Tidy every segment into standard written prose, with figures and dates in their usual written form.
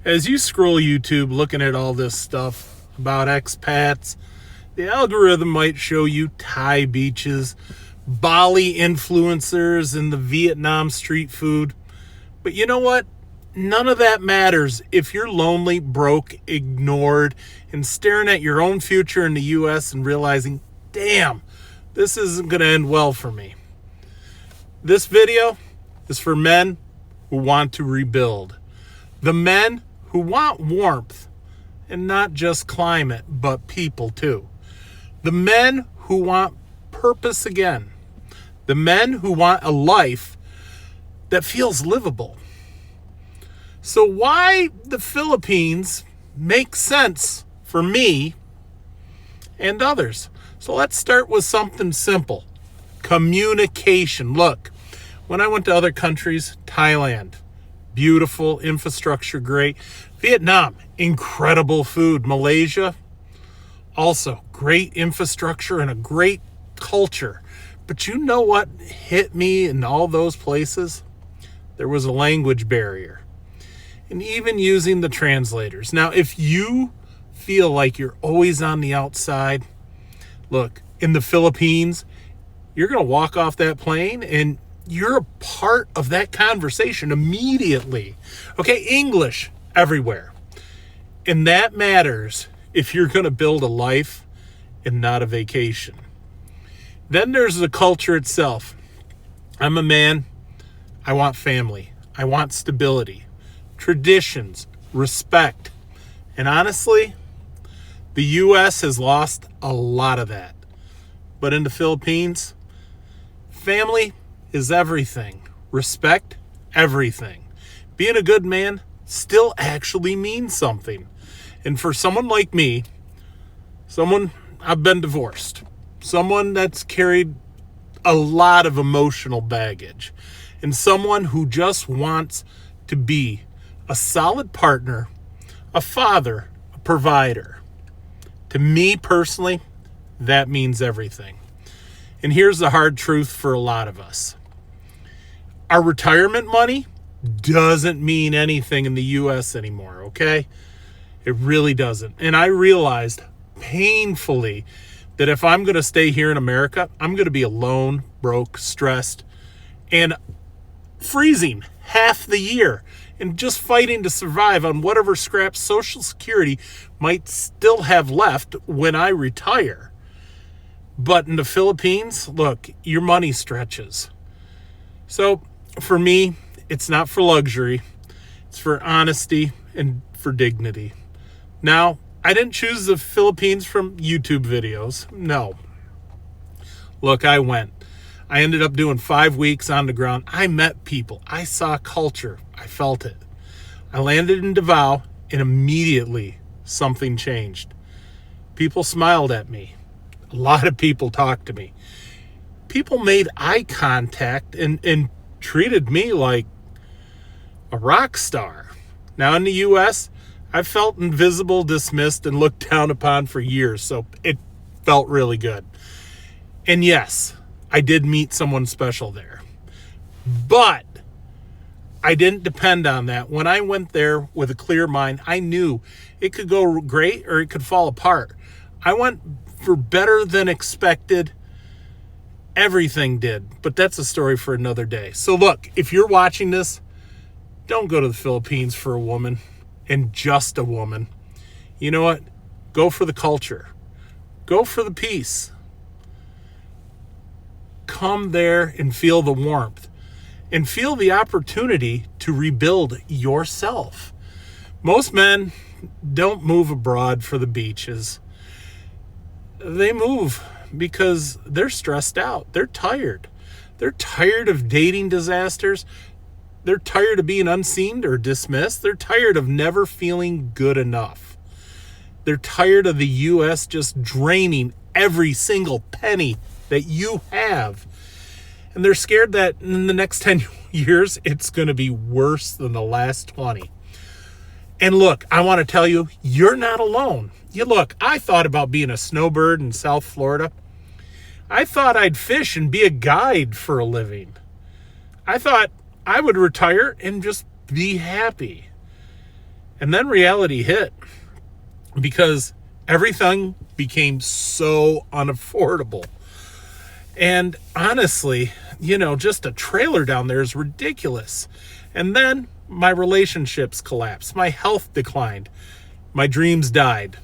As you scroll YouTube looking at all this stuff about expats, the algorithm might show you Thai beaches, Bali influencers, and the Vietnam street food. But you know what? None of that matters if you're lonely, broke, ignored, and staring at your own future in the U.S. and realizing, damn, this isn't going to end well for me. This video is for men who want to rebuild. The men who want warmth, and not just climate, but people too. The men who want purpose again. The men who want a life that feels livable. So why the Philippines makes sense for me and others. So let's start with something simple. Communication. Look, when I went to other countries, Thailand, beautiful, infrastructure great. Vietnam, incredible food. Malaysia, also great infrastructure and a great culture. But you know what hit me in all those places? There was a language barrier. And even using the translators. Now, if you feel like you're always on the outside, look, in the Philippines, you're going to walk off that plane and you're a part of that conversation immediately. Okay, English everywhere. And that matters if you're going to build a life and not a vacation. Then there's the culture itself. I'm a man. I want family. I want stability, traditions, respect. And honestly, the U.S. has lost a lot of that. But in the Philippines, family is everything. Respect, everything. Being a good man still actually means something. And for someone like me, I've been divorced, someone that's carried a lot of emotional baggage, and someone who just wants to be a solid partner, a father, a provider. To me personally, that means everything. And here's the hard truth for a lot of us. Our retirement money doesn't mean anything in the U.S. anymore, okay? It really doesn't. And I realized painfully that if I'm going to stay here in America, I'm going to be alone, broke, stressed, and freezing half the year and just fighting to survive on whatever scraps Social Security might still have left when I retire. But in the Philippines, look, your money stretches. So for me, it's not for luxury. It's for honesty and for dignity. Now, I didn't choose the Philippines from YouTube videos. No. Look, I went. I ended up doing 5 weeks on the ground. I met people. I saw culture. I felt it. I landed in Davao, and immediately something changed. People smiled at me. A lot of people talked to me. People made eye contact and treated me like a rock star. Now in the U.S., I felt invisible, dismissed, and looked down upon for years, so it felt really good. And yes, I did meet someone special there. But I didn't depend on that. When I went there with a clear mind, I knew it could go great or it could fall apart. I went for better than expected. Everything did. But that's a story for another day. So look, if you're watching this, don't go to the Philippines for a woman and just a woman. You know what? Go for the culture. Go for the peace. Come there and feel the warmth and feel the opportunity to rebuild yourself. Most men don't move abroad for the beaches. They move because they're stressed out. They're tired. They're tired of dating disasters. They're tired of being unseen or dismissed. They're tired of never feeling good enough. They're tired of the U.S. just draining every single penny that you have. And they're scared that in the next 10 years, it's going to be worse than the last 20. And look, I want to tell you, you're not alone. Look, I thought about being a snowbird in South Florida. I thought I'd fish and be a guide for a living. I thought I would retire and just be happy. And then reality hit because everything became so unaffordable. And honestly, just a trailer down there is ridiculous. And then my relationships collapsed. My health declined. My dreams died.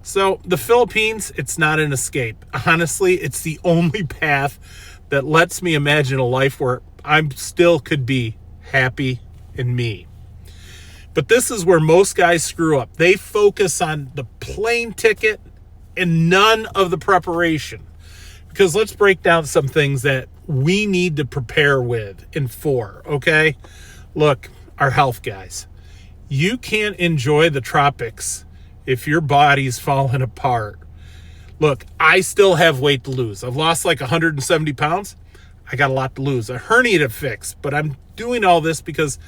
So the Philippines, it's not an escape. Honestly, it's the only path that lets me imagine a life where I still could be happy in me. But this is where most guys screw up. They focus on the plane ticket and none of the preparation. Because let's break down some things that we need to prepare with and for, okay? Look, our health guys. You can't enjoy the tropics if your body's falling apart. Look, I still have weight to lose. I've lost like 170 pounds. I got a lot to lose. A hernia to fix. But I'm doing all this because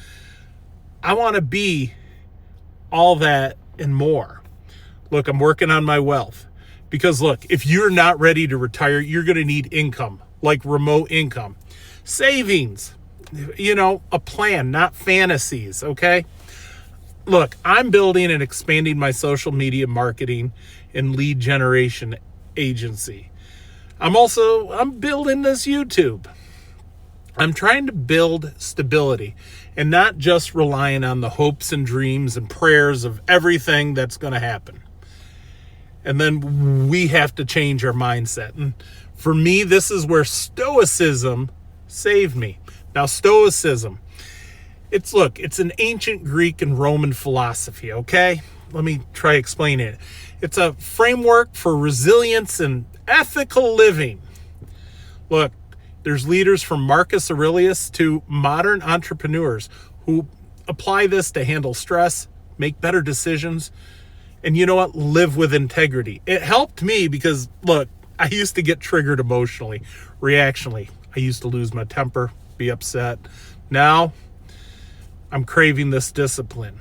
I want to be all that and more. Look, I'm working on my wealth. Because look, if you're not ready to retire, you're going to need income, like remote income. Savings, a plan, not fantasies, okay? Look, I'm building and expanding my social media marketing and lead generation agency. I'm building this YouTube. I'm trying to build stability and not just relying on the hopes and dreams and prayers of everything that's going to happen. And then we have to change our mindset. And for me, this is where Stoicism saved me. Now, Stoicism, it's an ancient Greek and Roman philosophy, okay? Let me try explaining it. It's a framework for resilience and ethical living. Look, there's leaders from Marcus Aurelius to modern entrepreneurs who apply this to handle stress, make better decisions, and you know what? Live with integrity. It helped me because, look, I used to get triggered emotionally, reactionally. I used to lose my temper, be upset. Now, I'm craving this discipline.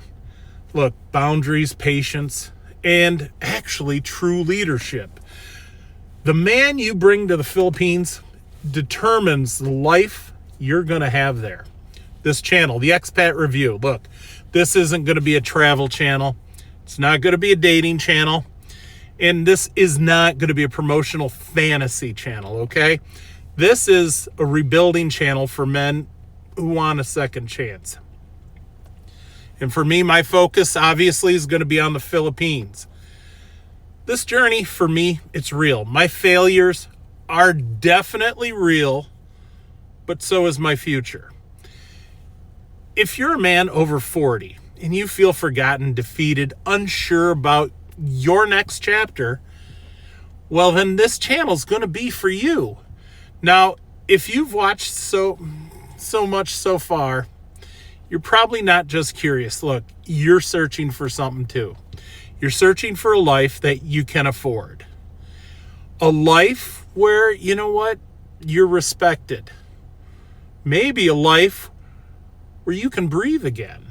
Look, boundaries, patience, and actually true leadership. The man you bring to the Philippines determines the life you're going to have there. This channel, the Expat Review, look, this isn't going to be a travel channel. It's not going to be a dating channel. And this is not going to be a promotional fantasy channel, okay? This is a rebuilding channel for men who want a second chance. And for me, my focus obviously is going to be on the Philippines. This journey, for me, it's real. My failures are definitely real, but so is my future. If you're a man over 40 and you feel forgotten, defeated, unsure about your next chapter, well, then this channel is going to be for you. Now, if you've watched so much so far, you're probably not just curious. Look, you're searching for something too. You're searching for a life that you can afford. A life where, you know what, you're respected. Maybe a life where you can breathe again.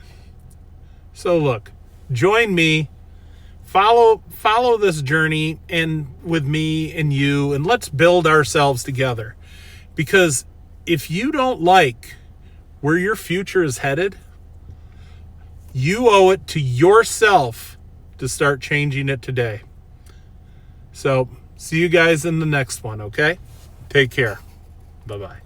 So look, join me, follow this journey and with me and you, and let's build ourselves together. Because if you don't like where your future is headed, you owe it to yourself to start changing it today. So, see you guys in the next one, okay? Take care. Bye-bye.